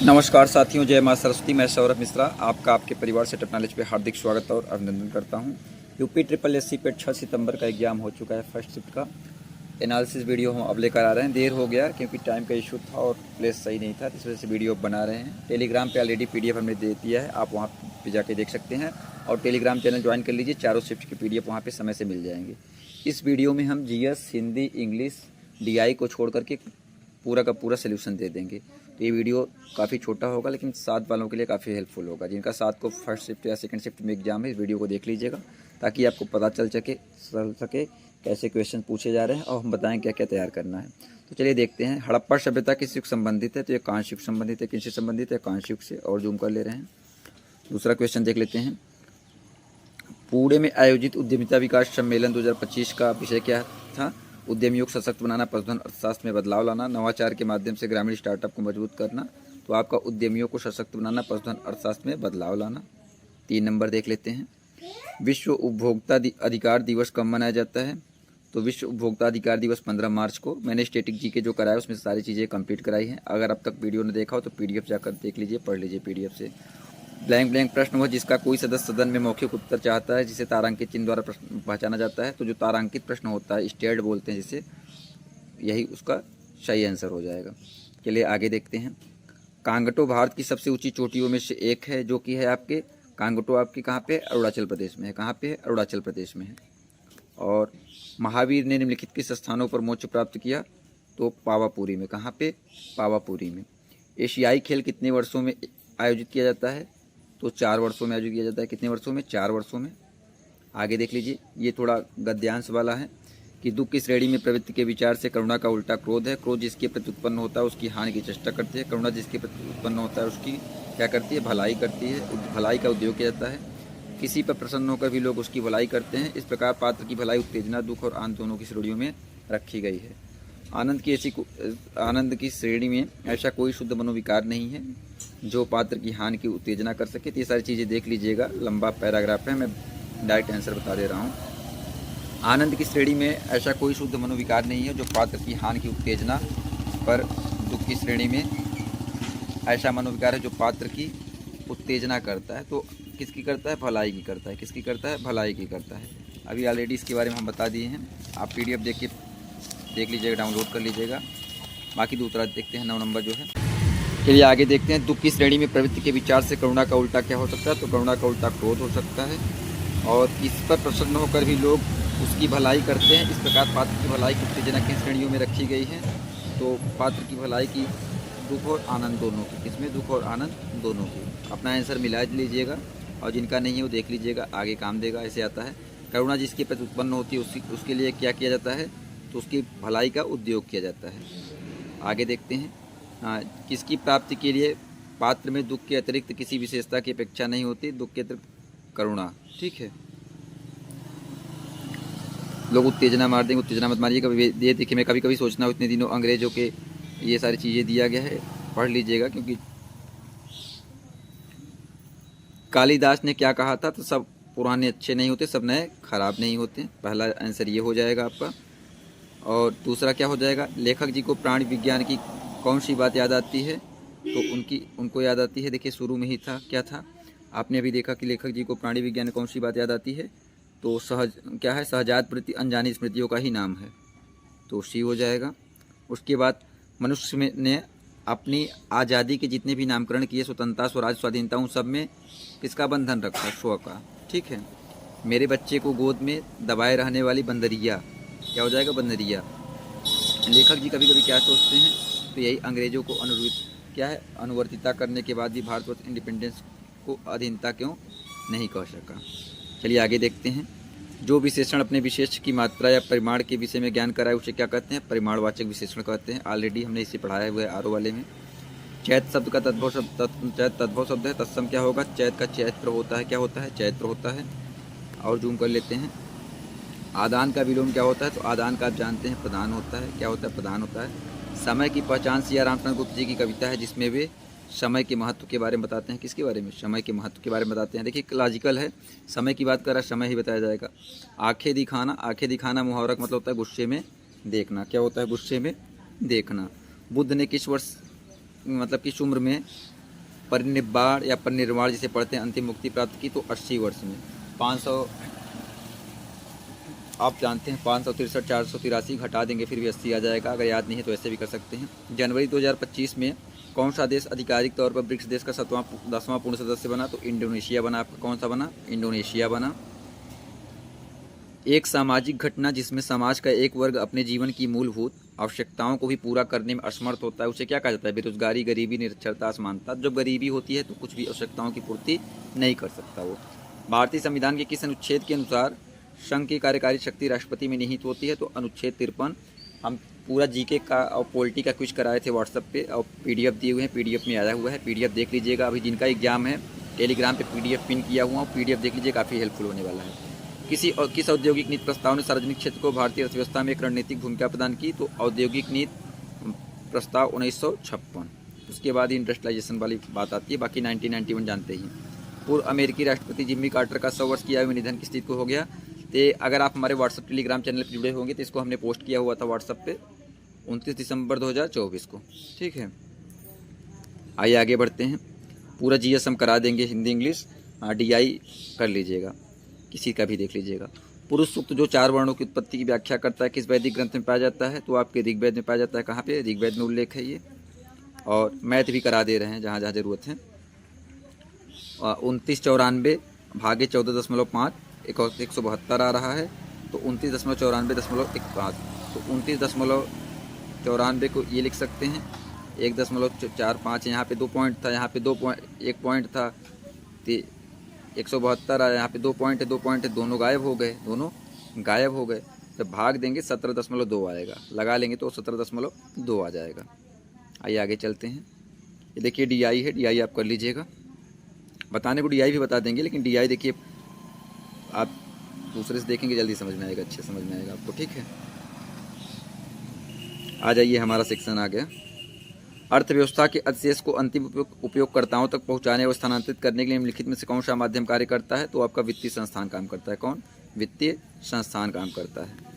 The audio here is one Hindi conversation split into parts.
नमस्कार साथियों, जय मां सरस्वती। मैं सौरभ मिश्रा आपका आपके परिवार से टेक्नोलॉजी पे हार्दिक स्वागत और अभिनंदन करता हूं। यूपी ट्रिपल एस सी पे 6 सितंबर का एग्जाम हो चुका है। फर्स्ट शिफ्ट का एनालिसिस वीडियो हम अब लेकर आ रहे हैं। देर हो गया क्योंकि टाइम का इशू था और प्लेस सही नहीं था, इस वजह से वीडियो बना रहे हैं। टेलीग्राम पे ऑलरेडी PDF हमने दे दिया है, आप वहाँ पे जाके देख सकते हैं और टेलीग्राम चैनल ज्वाइन कर लीजिए। चारों शिफ्ट की PDF वहाँ पर समय से मिल जाएंगे। इस वीडियो में हम GS, हिंदी, इंग्लिश, DI को छोड़ करके पूरा का पूरा सोल्यूशन दे देंगे। तो ये वीडियो काफ़ी छोटा होगा लेकिन साथ वालों के लिए काफ़ी हेल्पफुल होगा। जिनका साथ को फर्स्ट शिफ्ट या सेकंड शिफ्ट में एग्जाम है, इस वीडियो को देख लीजिएगा ताकि आपको पता चल सके कैसे क्वेश्चन पूछे जा रहे हैं और हम बताएं क्या क्या तैयार करना है। तो चलिए देखते हैं। हड़प्पा सभ्यता किस युग संबंधित है? तो ये कांस्य युग संबंधित है। किससे संबंधित है? कांस्य युग से। और जूम कर ले रहे हैं। दूसरा क्वेश्चन देख लेते हैं। पुणे में आयोजित उद्यमिता विकास सम्मेलन 2025 का विषय क्या था? उद्यमियों को सशक्त बनाना, पशुधन अर्थशास्त्र में बदलाव लाना, नवाचार के माध्यम से ग्रामीण स्टार्टअप को मजबूत करना। तो आपका उद्यमियों को सशक्त बनाना, पशुधन अर्थशास्त्र में बदलाव लाना। 3 नंबर देख लेते हैं। विश्व उपभोक्ता अधिकार दिवस कब मनाया जाता है? तो विश्व उपभोक्ता अधिकार दिवस 15 मार्च को। मैंने स्टैटिक जीके जो कराया उसमें सारी चीज़ें कंप्लीट कराई हैं। अगर अब तक वीडियो ने देखा हो तो PDF जाकर देख लीजिए, पढ़ लीजिए PDF से। ब्लैंक प्रश्न हो जिसका कोई सदस्य सदन में मौखिक उत्तर चाहता है, जिसे तारांकित चिन्ह द्वारा प्रश्न पहचाना जाता है। तो जो तारांकित प्रश्न होता है, स्टेड बोलते हैं जिसे, यही उसका सही आंसर हो जाएगा। चलिए आगे देखते हैं। कांगटो भारत की सबसे ऊंची चोटियों में से एक है, जो कि है आपके कांगटो आपके कहाँ पे? अरुणाचल प्रदेश में है। कहाँ पे? अरुणाचल प्रदेश में है। और महावीर ने निम्नलिखित किस स्थानों पर मोक्ष प्राप्त किया? तो पावापुरी में। कहाँ पे? पावापुरी में। एशियाई खेल कितने वर्षों में आयोजित किया जाता है? तो 4 वर्षों में आयोजित किया जाता है। कितने वर्षों में? 4 वर्षों में। आगे देख लीजिए। ये थोड़ा गद्यांश वाला है कि दुख की श्रेणी में प्रवृत्ति के विचार से करुणा का उल्टा क्रोध है। क्रोध जिसके प्रति उत्पन्न होता है उसकी हानि की चेष्टा करती है। करुणा जिसके प्रति उत्पन्न होता है उसकी क्या करती है? भलाई करती है। भलाई का उद्योग किया जाता है। किसी पर प्रसन्न होकर भी लोग उसकी भलाई करते हैं। इस प्रकार पात्र की भलाई उत्तेजना दुख और आनंद दोनों की श्रेणियों में रखी गई है। आनंद की श्रेणी में ऐसा कोई शुद्ध मनोविकार नहीं है जो पात्र की हानि की उत्तेजना कर सके। तो ये सारी चीज़ें देख लीजिएगा, लंबा पैराग्राफ है, मैं डायरेक्ट आंसर बता दे रहा हूँ। आनंद की श्रेणी में ऐसा कोई शुद्ध मनोविकार नहीं है जो पात्र की हानि की उत्तेजना पर। दुख की श्रेणी में ऐसा मनोविकार है जो पात्र की उत्तेजना करता है। तो किसकी करता है? भलाई की करता है। किसकी करता है? भलाई की करता है। अभी ऑलरेडी इसके बारे में हम बता दिए हैं, आप PDF देख लीजिएगा, डाउनलोड कर लीजिएगा। बाकी दूसरा देखते हैं, 9 नंबर जो है। चलिए आगे देखते हैं। दुख की श्रेणी में प्रवृत्ति के विचार से करुणा का उल्टा क्या हो सकता है? तो करुणा का उल्टा क्रोध हो सकता है। और इस पर प्रसन्न होकर भी लोग उसकी भलाई करते हैं। इस प्रकार पात्र की भलाई की उत्तेजना किन श्रेणियों में रखी गई है? तो पात्र की भलाई की दुख और आनंद दोनों की। किसमें? दुख और आनंद दोनों की। अपना आंसर मिला लीजिएगा और जिनका नहीं है वो देख लीजिएगा, आगे काम देगा। ऐसे आता है, करुणा जिसके प्रति उत्पन्न होती है उसके लिए क्या किया जाता है? तो उसकी भलाई का उद्योग किया जाता है। आगे देखते हैं। किसकी प्राप्ति के लिए पात्र में दुख के अतिरिक्त किसी विशेषता की अपेक्षा नहीं होती? दुख के अतिरिक्त करुणा। ठीक है, लोग उत्तेजना मार देंगे, उत्तेजना मत मारिए। कभी ये देखिए, मैं कभी कभी सोचना हूँ इतने दिनों अंग्रेजों के ये सारी चीज़ें दिया गया है, पढ़ लीजिएगा। क्योंकि कालिदास ने क्या कहा था? तो सब पुराने अच्छे नहीं होते, सब नए खराब नहीं होते। पहला आंसर ये हो जाएगा आपका। और दूसरा क्या हो जाएगा? लेखक जी को प्राणी विज्ञान की कौन सी बात याद आती है? तो उनको याद आती है, देखिए शुरू में ही था, क्या था? आपने अभी देखा कि लेखक जी को प्राणी विज्ञान में कौन सी बात याद आती है? तो क्या है? सहजात प्रति अनजानी स्मृतियों का ही नाम है, तो सी हो जाएगा। उसके बाद मनुष्य ने अपनी आज़ादी के जितने भी नामकरण किए, स्वतंत्रता, स्वराज, स्वाधीनता, उन सब में किसका बंधन रखा? स्व का। ठीक है। मेरे बच्चे को गोद में दबाए रहने वाली बंदरिया, क्या हो जाएगा? बंदरिया। लेखक जी कभी कभी क्या सोचते हैं? तो यही अंग्रेजों को अनुवर्तिता करने के बाद भी भारतवर्ष इंडिपेंडेंस को अधीनता क्यों नहीं कह सका। चलिए आगे देखते हैं। जो विशेषण अपने विशेष की मात्रा या परिमाण के विषय में ज्ञान कराए उसे क्या कहते हैं? परिमाणवाचक विशेषण कहते हैं। ऑलरेडी हमने इसे पढ़ाया हुआ है आरो वाले में। चैत शब्द का तद्भव शब्द है। तत्सम क्या होगा? चैत का चैत्र होता है। क्या होता है? चैत्र होता है। और जूम कर लेते हैं। आदान का विलोम क्या होता है? तो आदान का आप जानते हैं प्रदान होता है। क्या होता है? प्रदान होता है। समय की पहचान सिया रामचंद्र गुप्त जी की कविता है, जिसमें वे समय के महत्व के बारे में बताते हैं। किसके बारे में? समय के महत्व के बारे में बताते हैं। देखिए लॉजिकल है, समय की बात कर रहा, समय ही बताया जाएगा। आंखें दिखाना, आंखें दिखाना मुहावरा का मतलब होता है गुस्से में देखना। क्या होता है? गुस्से में देखना। बुद्ध ने किस वर्ष, मतलब किस उम्र में परिनिर्वाण या परिनिर्वाण जिसे पढ़ते हैं अंतिम मुक्ति प्राप्त की तो 80 वर्ष में। 500 आप जानते हैं 563 483 घटा देंगे फिर भी 80 आ जाएगा। अगर याद नहीं है तो ऐसे भी कर सकते हैं। जनवरी 2025 में कौन सा देश आधिकारिक तौर पर ब्रिक्स देश का 10वां पूर्ण सदस्य बना? तो इंडोनेशिया बना। आपका कौन सा बना? इंडोनेशिया बना। एक सामाजिक घटना जिसमें समाज का एक वर्ग अपने जीवन की मूलभूत आवश्यकताओं को भी पूरा करने में असमर्थ होता है उसे क्या कहा जाता है? बेरोजगारी, गरीबी, निरक्षरता, असमानता। जब गरीबी होती है तो कुछ भी आवश्यकताओं की पूर्ति नहीं कर सकता वो। भारतीय संविधान के किस अनुच्छेद के अनुसार संघ की कार्यकारी शक्ति राष्ट्रपति में निहित होती है? तो अनुच्छेद 53। हम पूरा जीके का और पॉलिटी का क्विज कराए थे व्हाट्सएप पे और पीडीएफ दिए हुए हैं, पीडीएफ में आया हुआ है, पीडीएफ देख लीजिएगा। अभी जिनका एग्जाम है टेलीग्राम पे पीडीएफ पिन किया हुआ, पीडीएफ देख लीजिए, काफ़ी हेल्पफुल होने वाला है। किस औद्योगिक नीति प्रस्ताव ने सार्वजनिक क्षेत्र को भारतीय अर्थव्यवस्था में एक रणनीतिक भूमिका प्रदान की? तो औद्योगिक नीति प्रस्ताव 1956। उसके बाद ही इंडस्ट्रियलाइजेशन वाली बात आती है, बाकी 1991 जानते ही। पूर्व अमेरिकी राष्ट्रपति जिम्मी कार्टर का 100 वर्ष किया हुआ निधन किस तिथि को हो गया? तो अगर आप हमारे व्हाट्सएप टेलीग्राम चैनल पर जुड़े होंगे तो इसको हमने पोस्ट किया हुआ था व्हाट्सएप पे 29 दिसंबर 2024 को। ठीक है, आइए आगे बढ़ते हैं। पूरा जीएस हम करा देंगे, हिंदी इंग्लिश, डीआई कर लीजिएगा, किसी का भी देख लीजिएगा। पुरुष सूक्त जो 4 वर्णों की उत्पत्ति की व्याख्या करता है किस वैदिक ग्रंथ में पाया जाता है? तो आपके ऋग्वेद में पाया जाता है। कहाँ पे? ऋग्वेद में उल्लेख है ये। और मैथ भी करा दे रहे हैं जहाँ जहाँ जरूरत है। 2994 भागे 14.5 172 आ रहा है, तो 29.94.15। तो 29.94 को ये लिख सकते हैं 1.45। यहाँ पे 2 पॉइंट था, यहाँ पे 1 पॉइंट था, तो 172 आया। यहाँ पे 2 पॉइंट है, 2 पॉइंट है, दोनों गायब हो गए, दोनों गायब हो गए। जब भाग देंगे 17.2 आएगा, लगा लेंगे तो 17.2 आ जाएगा। आइए आगे चलते हैं। ये देखिए डीआई है, डीआई आप कर लीजिएगा। बताने को डीआई भी बता देंगे, लेकिन डीआई देखिए आप दूसरे से देखेंगे जल्दी समझ में आएगा, अच्छे समझ में आएगा आपको। ठीक है, आ जाइए, हमारा सेक्शन आ गया। अर्थव्यवस्था के अधिशेष को अंतिम उपयोगकर्ताओं तक पहुंचाने और स्थानांतरित करने के लिए निम्नलिखित में से कौन सा माध्यम कार्य करता है? तो आपका वित्तीय संस्थान काम करता है। कौन? वित्तीय संस्थान काम करता है।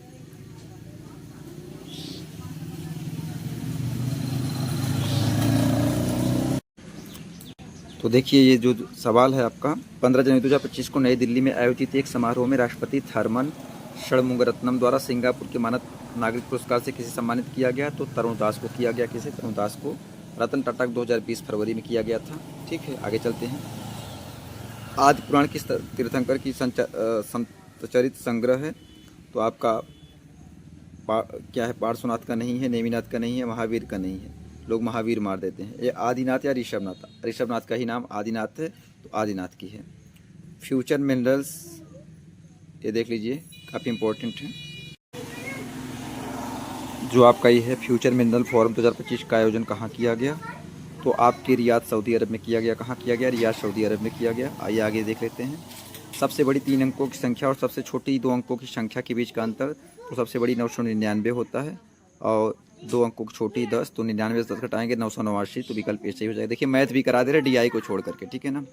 तो देखिए ये जो सवाल है आपका, 15 जनवरी 2025 को नई दिल्ली में आयोजित एक समारोह में राष्ट्रपति थर्मन षणमुगरत्नम द्वारा सिंगापुर के मानद नागरिक पुरस्कार से किसे सम्मानित किया गया? तो तरुण दास को किया गया। किसे? तरुण दास को। रतन टाटा 2020 फरवरी में किया गया था। ठीक है, आगे चलते हैं। आदि पुराण किस तीर्थंकर की संतचरित संग्रह है? तो आपका क्या है? पार्श्वनाथ का नहीं है, नेमिनाथ का नहीं है, महावीर का नहीं है, लोग महावीर मार देते हैं। ये आदिनाथ या ऋषभनाथ? ऋषभनाथ का ही नाम आदिनाथ है, तो आदिनाथ की है। फ्यूचर मिनरल्स, ये देख लीजिए, काफ़ी इम्पोर्टेंट है। जो आपका ये है फ्यूचर मिनरल फोरम 2025 का आयोजन कहाँ किया गया? तो आपके रियाद सऊदी अरब में किया गया। कहाँ किया गया? रियाद सऊदी अरब में किया गया। आइए आगे देख लेते हैं। सबसे बड़ी 3 अंकों की संख्या और सबसे छोटी 2 अंकों की संख्या के बीच का अंतर? तो सबसे बड़ी 999 होता है और 2 अंकों की छोटी 10, तो 99 से 10 घटाएंगे 989, तो विकल्प ऐसे ही हो जाएगा। देखिए मैथ भी करा दे रहे डीआई को छोड़ करके। ठीक है ना।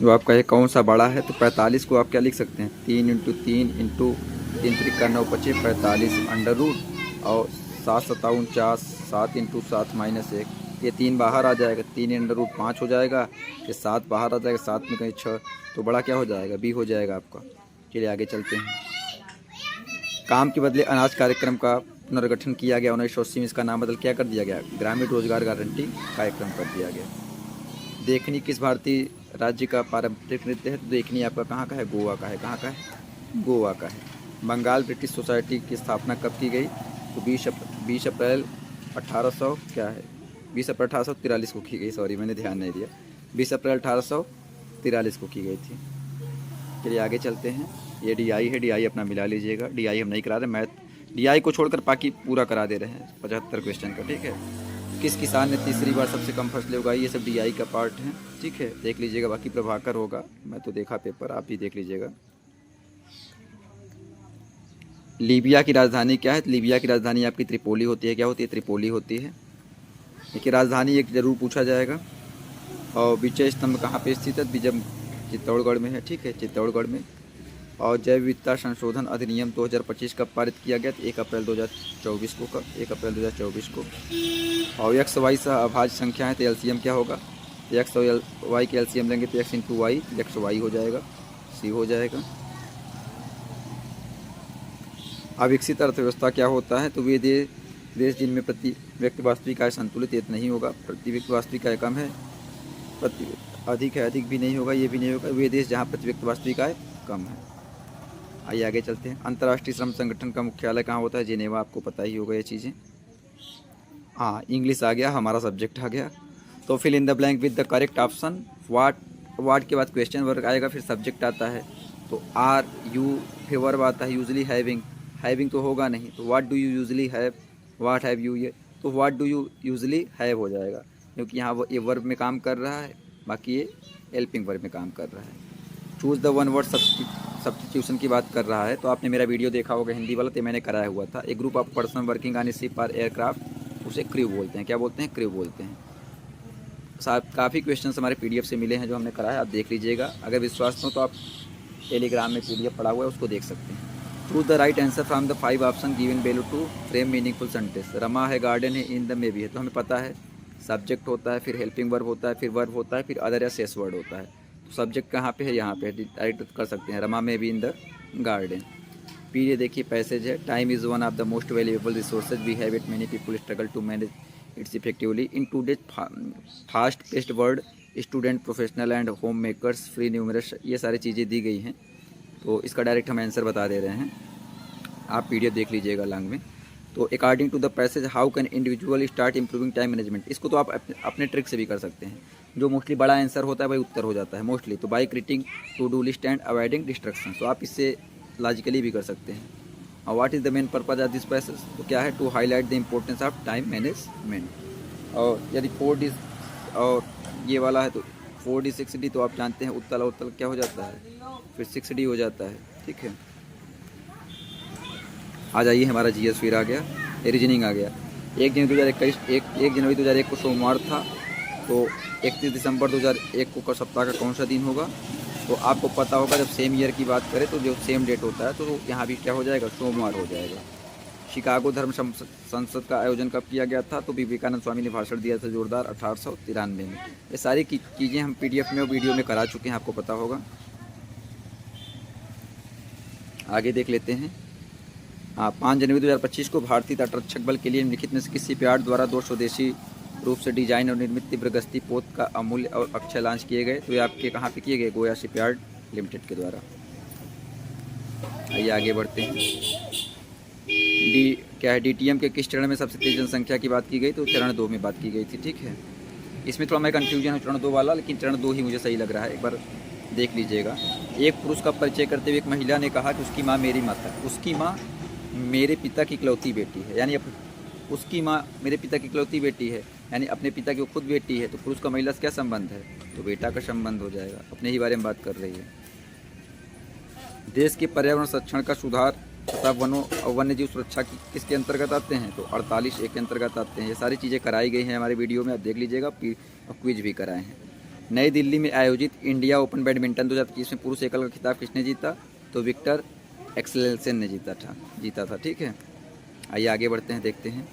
जो आपका ये कौन सा बड़ा है? तो 45 को आप क्या लिख सकते हैं? 3 × 3 × 3 × 9 = 45 अंडर रूट और 7 × 7 = 49, 7 × 7 - 1, ये 3 बाहर आ जाएगा, 3 अंडर रूट 5 हो जाएगा, ये 7 बाहर आ जाएगा, 7 में कहीं 6, तो बड़ा क्या हो जाएगा? बी हो जाएगा आपका। चलिए आगे चलते हैं। काम के बदले अनाज कार्यक्रम का पुनर्गठन किया गया 1980 में, इसका नाम बदल क्या कर दिया गया? ग्रामीण रोजगार गारंटी कार्यक्रम कर दिया गया। देखनी किस भारतीय राज्य का पारंपरिक नृत्य है? तो देखनी आपका कहाँ का है? गोवा का है। कहाँ का है? गोवा का है। बंगाल ब्रिटिश सोसाइटी की स्थापना कब की गई? तो 20 अप्रैल 1800 क्या है? 20 अप्रैल 1843 को की गई। सॉरी मैंने ध्यान नहीं दिया। 20 अप्रैल 1843 को की गई थी। चलिए आगे चलते हैं। ये डीआई है, डीआई अपना मिला लीजिएगा। डीआई हम नहीं करा रहे, मैथ डीआई को छोड़कर बाकी पूरा करा दे रहे हैं 75 क्वेश्चन का। ठीक है। किस किसान ने तीसरी बार सबसे कम फसलें उगाई? ये सब डीआई का पार्ट है। ठीक है, देख लीजिएगा। बाकी प्रभाकर होगा, मैं तो देखा पेपर, आप भी देख लीजिएगा। लीबिया की राजधानी क्या है? तो लीबिया की राजधानी आपकी त्रिपोली होती है। क्या होती है? त्रिपोली होती है। देखिए राजधानी एक जरूर पूछा जाएगा। और विजय स्तंभ कहाँ पे स्थित है? चित्तौड़गढ़ में है। ठीक है, चित्तौड़गढ़ में। और जैव विविधता संशोधन अधिनियम 2025 कब पारित किया गया? तो 1 अप्रैल 2024 को। कब? 1 अप्रैल 2024 को। और एक्स वाई सह अभाज्य संख्या है तो एलसीएम क्या होगा? तो एक्स और वाई के एलसीएम लेंगे तो X into Y, X Y हो जाएगा, सी हो जाएगा। अविकसित अर्थव्यवस्था क्या होता है? तो वे देश जिनमें प्रति व्यक्ति वास्तविक आय संतुलित, ये तो नहीं होगा। प्रति व्यक्ति वास्तविक आय कम है, प्रति अधिक है, अधिक भी नहीं होगा, ये भी नहीं होगा। वे देश जहाँ प्रति व्यक्ति वास्तविक आय कम है। आइए आगे चलते हैं। अंतर्राष्ट्रीय श्रम संगठन का मुख्यालय कहाँ होता है? जिनेवा, आपको पता ही होगा ये चीज़ें। हाँ, इंग्लिश आ गया, हमारा सब्जेक्ट आ गया। तो fill in the blank with the correct option. What के बाद क्वेश्चन वर्ग आएगा, फिर सब्जेक्ट आता है। तो आर यू, फिर वर्ब आता है यूजली हैविंग तो होगा नहीं, तो what do you usually have, what have you, ये तो what do you usually have हो जाएगा, क्योंकि यहाँ वो ये वर्ब में काम कर रहा है, बाकी ये हेल्पिंग वर्ब में काम कर रहा है। Choose the one word substitution की बात कर रहा है। तो आपने मेरा वीडियो देखा होगा हिंदी वाला, तो मैंने कराया हुआ था। एक group of person working on A ship और एयरक्राफ्ट, उसे क्रू बोलते हैं। क्या बोलते हैं? क्रू बोलते हैं। काफ़ी क्वेश्चंस हमारे पीडीएफ से मिले हैं जो हमने कराया, आप देख लीजिएगा। अगर विश्वास हो तो आप टेलीग्राम में पीडीएफ पड़ा हुआ है, उसको देख सकते हैं। Choose the right answer from the 5 option given below to frame meaningful sentence. Rama है, गार्डन है, इन द में भी है, तो हमें पता है सब्जेक्ट होता है, फिर हेल्पिंग वर्ब होता है, फिर वर्ब होता है, फिर अदर या शेष वर्ड होता है। तो सब्जेक्ट कहाँ पे है? यहाँ पे डायरेक्ट कर सकते हैं, रमा में भी, इन द गार्डन। फिर ये देखिए पैसेज है, time is one of the most valuable resources we have it, many people struggle to manage its effectively in today's fast paced world, student, professional and home makers, free numerous, ये सारी चीज़ें दी गई हैं। तो इसका डायरेक्ट हम आंसर बता दे रहे हैं, आप पीडीएफ देख लीजिएगा लॉन्ग में। तो according to the passage how can individual start improving time management, इसको तो आप अपने ट्रिक से भी कर सकते हैं। जो मोस्टली बड़ा आंसर होता है वही उत्तर हो जाता है मोस्टली। तो by creating to do list and avoiding distraction, तो आप इससे लॉजिकली भी कर सकते हैं। और what is the main purpose of this passage? तो क्या है? To highlight the importance of time management. और यदि 4D और ये वाला है तो 4D 6D, तो आप जानते हैं उत्तल उत्तल क्या हो जाता है, फिर 6D हो जाता है। ठीक है, आ जाइए, हमारा जीएस फिर आ गया, रीजनिंग आ गया। 1 जनवरी 2021 को सोमवार था, तो 31 दिसंबर 2001 को सप्ताह का कौन सा दिन होगा? तो आपको पता होगा, जब सेम ईयर की बात करें तो जो सेम डेट होता है तो यहाँ भी क्या हो जाएगा? सोमवार हो जाएगा। शिकागो धर्म संसद का आयोजन कब किया गया था? तो विवेकानंद स्वामी ने भाषण दिया था जोरदार 1893 में। ये सारी चीज़ें हम पीडीएफ में और वीडियो में करा चुके हैं, आपको पता होगा। आगे देख लेते हैं। 5 जनवरी 2025 को भारतीय तटरक्षक बल के लिए निम्नलिखित में से किसी शिपयार्ड द्वारा 2 स्वदेशी रूप से डिजाइन और निर्मित तीव्र गश्ती पोत का अमूल्य और अक्षय लॉन्च किए गए? तो ये आपके कहाँ पे किए गए? गोया शिपयार्ड लिमिटेड के द्वारा। आइए आगे बढ़ते हैं। क्या है? डीटीएम के किस चरण में सबसे तेज जनसंख्या की बात की गई? तो चरण 2 में बात की गई थी। ठीक है, इसमें थोड़ा मैं कन्फ्यूजन है चरण 2 वाला, लेकिन चरण 2 ही मुझे सही लग रहा है, एक बार देख लीजिएगा। एक पुरुष का परिचय करते हुए एक महिला ने कहा कि उसकी माँ मेरी माता, उसकी माँ मेरे पिता की इकलौती बेटी है, यानी उसकी माँ मेरे पिता की इकलौती बेटी है, यानी अपने पिता की वो खुद बेटी है। तो पुरुष का महिला से क्या संबंध है? तो बेटा का संबंध हो जाएगा, अपने ही बारे में बात कर रही है। देश के पर्यावरण संरक्षण का सुधार तथा वन्य जीव सुरक्षा की किसके अंतर्गत आते हैं? तो 48A के अंतर्गत आते हैं। ये सारी चीज़ें कराई गई हैं हमारे वीडियो में, आप देख लीजिएगा, और क्विज भी कराए हैं। नई दिल्ली में आयोजित इंडिया ओपन बैडमिंटन 2021 में पुरुष एकल का खिताब किसने जीता? तो विक्टर एक्सेलेसन ने जीता था। ठीक है, आइए आगे बढ़ते हैं, देखते हैं।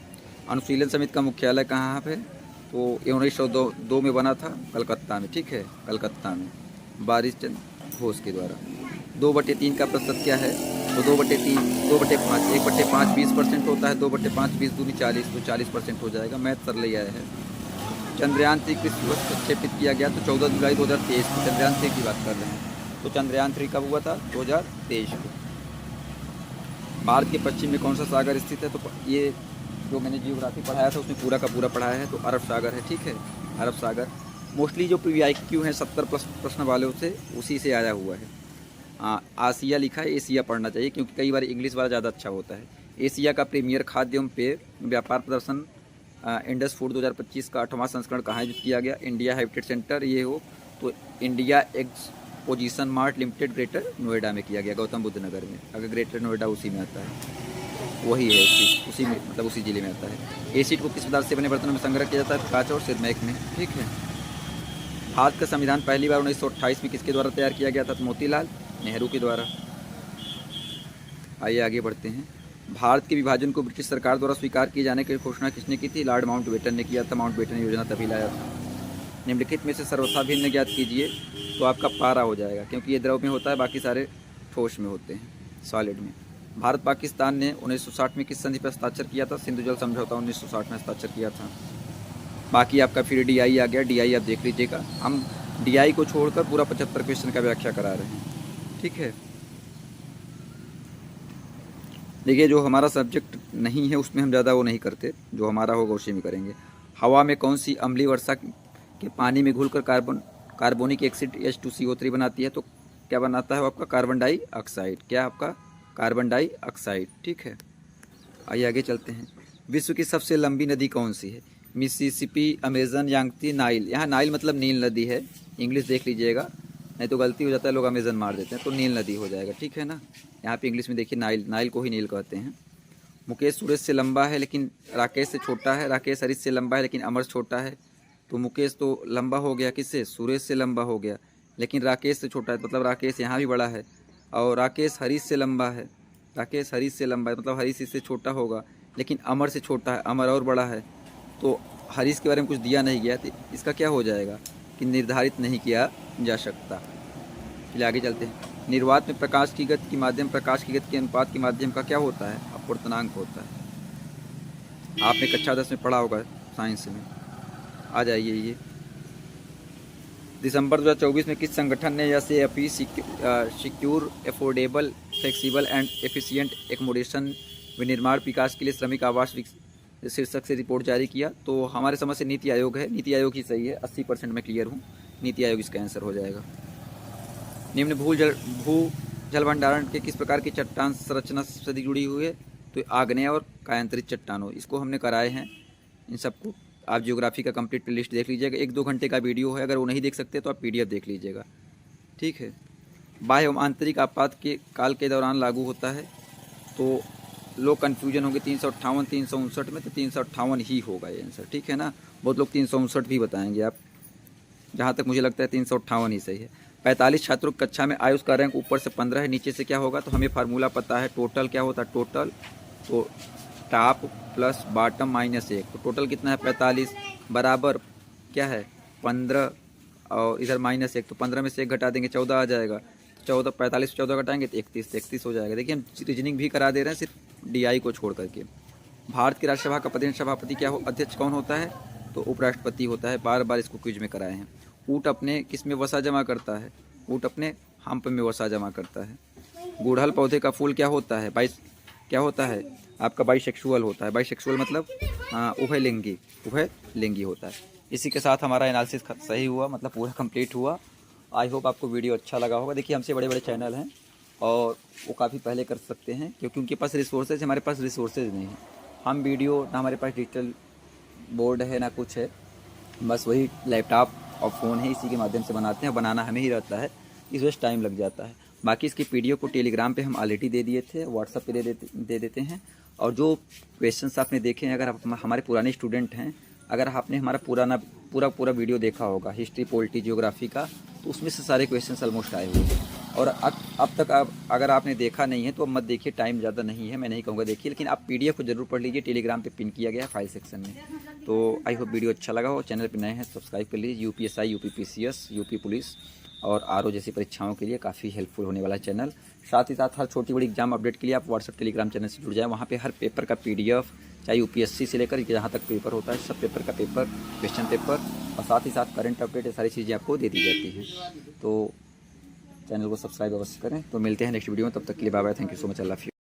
अनुशीलन समिति का मुख्यालय कहाँ पे? तो 1902 में बना था, कलकत्ता में। ठीक है, कलकत्ता में बारिश चंद्र घोष के द्वारा। 2/3 का प्रतिशत क्या है? तो 2/3, 2/5, 1/5 20% होता है, 2/5 20 दूनी 40, तो 40% हो जाएगा। मैथ कर लिया है। चंद्रयान 3 किस वर्ष प्रक्षेपित किया गया? तो 14 जुलाई 2023 को चंद्रयान 3 की बात कर रहे हैं। तो चंद्रयान 3 कब हुआ था? 2023 को। भारत के पश्चिम में कौन सा सागर स्थित है? तो ये जो मैंने जियोग्राफी पढ़ाया था उसमें पूरा का पूरा पढ़ाया है, तो अरब सागर है। ठीक है, अरब सागर। मोस्टली जो PVIQ हैं 70 प्लस प्रश्न वाले से उसी से आया हुआ है। आसिया लिखा है, एशिया पढ़ना चाहिए, क्योंकि कई बार इंग्लिश वाला ज़्यादा अच्छा होता है। एशिया का प्रीमियर खाद्य एवं पेय व्यापार प्रदर्शन इंडस फूड 2025 का 8वां संस्करण कहाँ आयोजित किया गया? इंडिया हैबिटेट सेंटर, ये हो तो India exposition mart limited greater Noida में किया गया, गौतम बुद्ध नगर में। अगर ग्रेटर नोएडा उसी में आता है, वही है उसी में, मतलब उसी जिले में आता है। एसिड को किस पदार्थ से बने बर्तनों में संग्रह किया जाता है? कांच और सिरमैक में। ठीक है, भारत का संविधान पहली बार 1928 में किसके द्वारा तैयार किया गया था? तो मोतीलाल नेहरू के द्वारा। आइए आगे बढ़ते हैं। भारत के विभाजन को ब्रिटिश सरकार द्वारा स्वीकार किए जाने की घोषणा किसने की थी? लॉर्ड माउंटबेटन ने किया था। माउंटबेटन योजना तभी लाया था। निम्नलिखित में से सर्वथा भिन्न ज्ञात कीजिए, तो आपका पारा हो जाएगा, क्योंकि ये द्रव में होता है, बाकी सारे ठोस में होते हैं, सॉलिड में। भारत पाकिस्तान ने 1960 में किस संधि पर हस्ताक्षर किया था? सिंधु जल समझौता 1960 में हस्ताक्षर किया था। बाकी आपका फिर DI आ गया, DI आप देख लीजिएगा। हम DI को छोड़कर पूरा 75 क्वेश्चन का व्याख्या करा रहे हैं, ठीक है। देखिए, जो हमारा सब्जेक्ट नहीं है उसमें हम ज़्यादा वो नहीं करते, जो हमारा होगा उसी में करेंगे। हवा में कौन सी अम्लीय वर्षा के पानी में घुलकर कार्बोनिक एसिड H2CO3 बनाती है? तो क्या बनाता है वो आपका? Carbon dioxide. क्या आपका? कार्बन डाइऑक्साइड, ठीक है। आइए आगे चलते हैं। विश्व की सबसे लंबी नदी कौन सी है? Mississippi, Amazon, Yangtze, Nile. यहाँ नाइल मतलब नील नदी है, इंग्लिश देख लीजिएगा, नहीं तो गलती हो जाता है, लोग अमेजन मार देते हैं, तो नील नदी हो जाएगा, ठीक है ना। यहाँ पे इंग्लिश में देखिए नाइल, नाइल को ही नील कहते हैं। मुकेश सूरज से लंबा है लेकिन राकेश से छोटा है। राकेश हरीश से लंबा है लेकिन अमर छोटा है। तो मुकेश तो लंबा हो गया किससे? सूरज से लंबा हो गया, लेकिन राकेश से छोटा है, मतलब राकेश यहाँ भी बड़ा है। और राकेश हरीश से लंबा है, राकेश हरीश से लंबा है, मतलब हरीश इससे छोटा होगा, लेकिन अमर से छोटा है, अमर और बड़ा है। तो हरीश के बारे में कुछ दिया नहीं गया, तो इसका क्या हो जाएगा कि निर्धारित नहीं किया जा सकता। चलिए आगे चलते हैं। निर्वात में प्रकाश की गति के माध्यम, प्रकाश की गति के अनुपात के माध्यम का क्या होता है? अपवर्तनांक होता है। आपने कक्षा 10 में पढ़ा होगा साइंस में। आ जाइए, ये दिसंबर 2024 में किस संगठन ने SAFE secure, affordable, flexible and efficient accommodation विनिर्माण विकास के लिए श्रमिक आवास शीर्षक से रिपोर्ट जारी किया? तो हमारे समझ से नीति आयोग है, नीति आयोग ही सही है, 80% में क्लियर हूँ, नीति आयोग इसका आंसर हो जाएगा। निम्न भू जल भंडारण के किस प्रकार की चट्टान संरचना से जुड़ी हुई है? तो आग्नेय और कायांतरित चट्टानों, इसको हमने कराए हैं इन सबको। आप ज्योग्राफी का कंप्लीट प्लेलिस्ट देख लीजिएगा, 1-2 घंटे का वीडियो है, अगर वो नहीं देख सकते तो आप PDF देख लीजिएगा, ठीक है। बाह्य एवं आंतरिक आपात के काल के दौरान लागू होता है, तो लोग कन्फ्यूजन होंगे 358, 359 में, तो 358 ही होगा ये आंसर, ठीक है ना। बहुत लोग 359 भी बताएंगे, आप जहाँ तक मुझे लगता है 358 ही सही है। 45 छात्रों की कक्षा में आयुष का रैंक ऊपर से 15 है, नीचे से क्या होगा? तो हमें फार्मूला पता है, टोटल क्या होता है? टोटल तो टॉप प्लस बॉटम -1, तो टोटल कितना है? 45 बराबर क्या है? 15 और इधर -1, तो 15 में से 1 घटा देंगे 14 आ जाएगा। 14, 45 से 14 घटाएंगे तो 31 हो जाएगा। देखिए हम रीजनिंग भी करा दे रहे हैं सिर्फ DI को छोड़ करके। भारत की राज्यसभा का प्रदेश सभापति क्या हो, अध्यक्ष कौन होता है? तो उपराष्ट्रपति होता है। बार बार इसको क्विज में कराए हैं। ऊँट अपने किस में वसा जमा करता है? ऊँट अपने हम्प में वसा जमा करता है। गुड़हल पौधे का फूल क्या होता है? क्या होता है आपका? बाइसेक्सुअल होता है। बाइसेक्सुअल मतलब उभयलिंगी होता है। इसी के साथ हमारा एनालिसिस सही हुआ, मतलब पूरा कंप्लीट हुआ। आई होप आपको वीडियो अच्छा लगा होगा। देखिए हमसे बड़े बड़े चैनल हैं और वो काफ़ी पहले कर सकते हैं, क्योंकि उनके पास रिसोर्सेज, हमारे पास रिसोर्सेज नहीं है। हम वीडियो ना हमारे पास डिजिटल बोर्ड है ना कुछ है, बस वही लैपटॉप और फ़ोन है, इसी के माध्यम से बनाते हैं। बनाना हमें ही रहता है, इस वजह से टाइम लग जाता है। बाकी इसकी PDF को टेलीग्राम पे हम ऑलरेडी दे दिए थे, व्हाट्सएप पे दे देते हैं। और जो क्वेश्चंस आपने देखे हैं, अगर आप हमारे पुराने स्टूडेंट हैं, अगर आपने हमारा पूरा वीडियो देखा होगा हिस्ट्री, पॉलिटी, ज्योग्राफी का, तो उसमें से सारे क्वेश्चंस ऑलमोस्ट आए हुए हैं। और अब तक अगर आपने देखा नहीं है तो मत देखिए, टाइम ज़्यादा नहीं है, मैं नहीं कहूँगा देखिए, लेकिन आप PDF को जरूर पढ़ लीजिए। टेलीग्राम पे पिन किया गया है फाइल सेक्शन में। तो आई होप वीडियो अच्छा लगा हो। चैनल पे नए हैं सब्सक्राइब कर लीजिए। UPSI, UP PCS, UP police और RO जैसी परीक्षाओं के लिए काफ़ी हेल्पफुल होने वाला चैनल। साथ ही साथ हर छोटी बड़ी एग्जाम अपडेट के लिए आप व्हाट्सएप टेलीग्राम चैनल से जुड़ जाएँ। वहाँ पे हर पेपर का PDF, चाहे UPSC से लेकर जहाँ तक पेपर होता है, सब पेपर का पेपर, क्वेश्चन पेपर और साथ ही साथ करंट अपडेट, ये सारी चीज़ें आपको दे दी जाती हैं। तो चैनल को सब्सक्राइब अवश्य करें। तो मिलते हैं नेक्स्ट वीडियो में, तब तक के लिए bye bye. Thank you so much. अल्लाह हाफिज़।